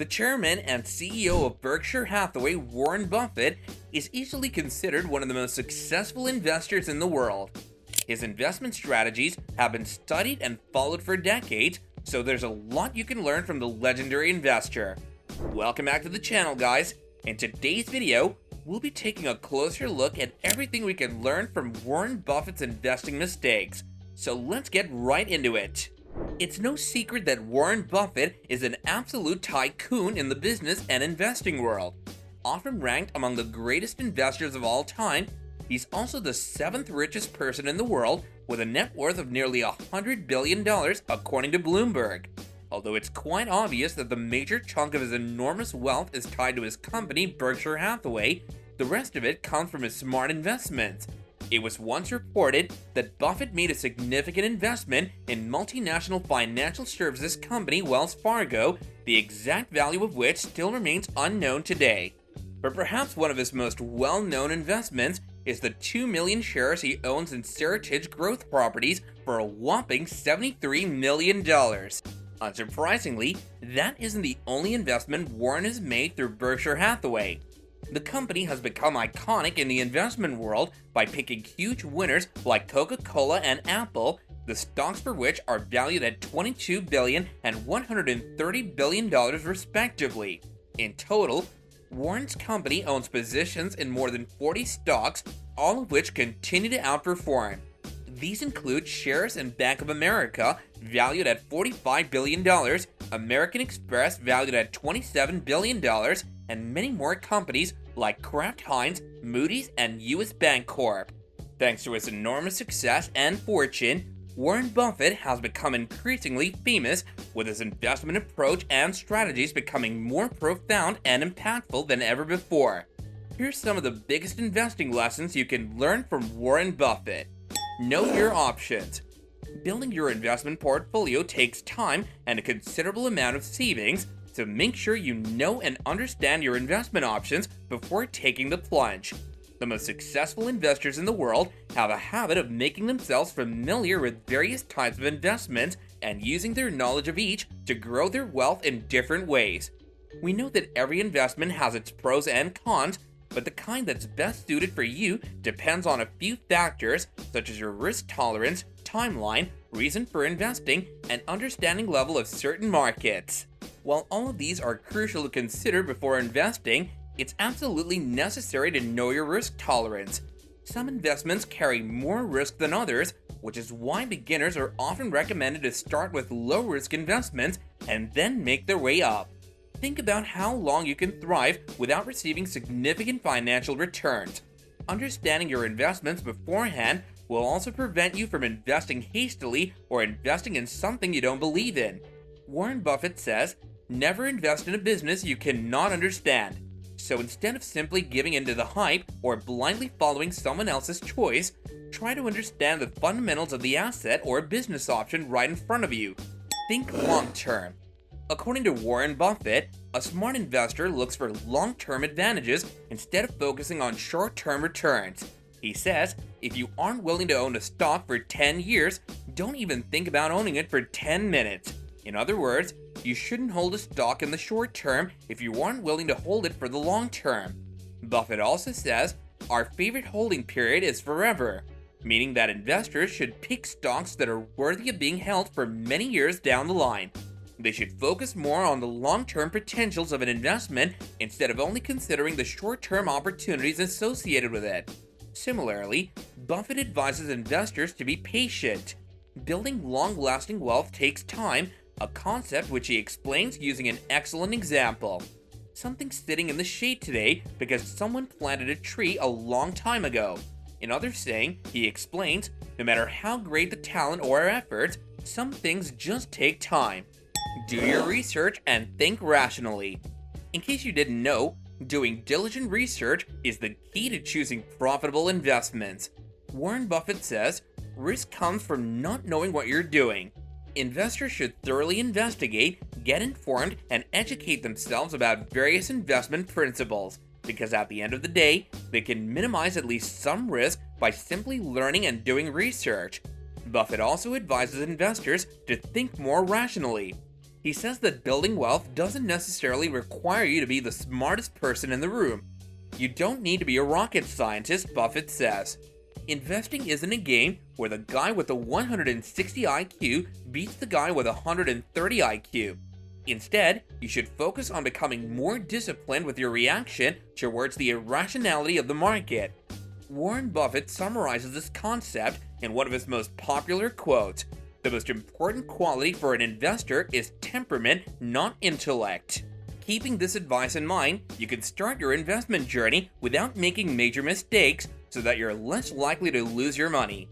The chairman and CEO of Berkshire Hathaway, Warren Buffett, is easily considered one of the most successful investors in the world. His investment strategies have been studied and followed for decades, so there's a lot you can learn from the legendary investor. Welcome back to the channel, guys. In today's video, we'll be taking a closer look at everything we can learn from Warren Buffett's investing mistakes. So let's get right into it. It's no secret that Warren Buffett is an absolute tycoon in the business and investing world. Often ranked among the greatest investors of all time, he's also the 7th richest person in the world with a net worth of nearly $100 billion according to Bloomberg. Although it's quite obvious that the major chunk of his enormous wealth is tied to his company, Berkshire Hathaway, the rest of it comes from his smart investments. It was once reported that Buffett made a significant investment in multinational financial services company Wells Fargo, the exact value of which still remains unknown today. But perhaps one of his most well-known investments is the 2 million shares he owns in Seritage Growth Properties for a whopping $73 million. Unsurprisingly, that isn't the only investment Warren has made through Berkshire Hathaway. The company has become iconic in the investment world by picking huge winners like Coca-Cola and Apple, the stocks for which are valued at $22 billion and $130 billion respectively. In total, Warren's company owns positions in more than 40 stocks, all of which continue to outperform. These include shares in Bank of America, valued at $45 billion, American Express, valued at $27 billion, and many more companies like Kraft Heinz, Moody's, and US Bank Corp. Thanks to his enormous success and fortune, Warren Buffett has become increasingly famous, with his investment approach and strategies becoming more profound and impactful than ever before. Here's some of the biggest investing lessons you can learn from Warren Buffett. Know your options. Building your investment portfolio takes time and a considerable amount of savings, so make sure you know and understand your investment options before taking the plunge. The most successful investors in the world have a habit of making themselves familiar with various types of investments and using their knowledge of each to grow their wealth in different ways. We know that every investment has its pros and cons, but the kind that's best suited for you depends on a few factors such as your risk tolerance, timeline, reason for investing, and understanding level of certain markets. While all of these are crucial to consider before investing, it's absolutely necessary to know your risk tolerance. Some investments carry more risk than others, which is why beginners are often recommended to start with low-risk investments and then make their way up. Think about how long you can thrive without receiving significant financial returns. Understanding your investments beforehand will also prevent you from investing hastily or investing in something you don't believe in. Warren Buffett says, "Never invest in a business you cannot understand." So instead of simply giving into the hype or blindly following someone else's choice, try to understand the fundamentals of the asset or business option right in front of you. Think long-term. According to Warren Buffett, a smart investor looks for long-term advantages instead of focusing on short-term returns. He says, if you aren't willing to own a stock for 10 years, don't even think about owning it for 10 minutes. In other words, you shouldn't hold a stock in the short term if you aren't willing to hold it for the long term. Buffett also says, our favorite holding period is forever, meaning that investors should pick stocks that are worthy of being held for many years down the line. They should focus more on the long-term potentials of an investment instead of only considering the short-term opportunities associated with it. Similarly, Buffett advises investors to be patient. Building long-lasting wealth takes time, a concept which he explains using an excellent example. Something's sitting in the shade today because someone planted a tree a long time ago. In other saying, he explains, no matter how great the talent or efforts, some things just take time. Do your research and think rationally. In case you didn't know, doing diligent research is the key to choosing profitable investments. Warren Buffett says, risk comes from not knowing what you're doing. Investors should thoroughly investigate, get informed, and educate themselves about various investment principles, because at the end of the day, they can minimize at least some risk by simply learning and doing research. Buffett also advises investors to think more rationally. He says that building wealth doesn't necessarily require you to be the smartest person in the room. You don't need to be a rocket scientist, Buffett says. Investing isn't a game where the guy with the 160 IQ beats the guy with 130 IQ. Instead, you should focus on becoming more disciplined with your reaction towards the irrationality of the market. Warren Buffett summarizes this concept in one of his most popular quotes: "The most important quality for an investor is temperament, not intellect." Keeping this advice in mind, you can start your investment journey without making major mistakes so that you're less likely to lose your money.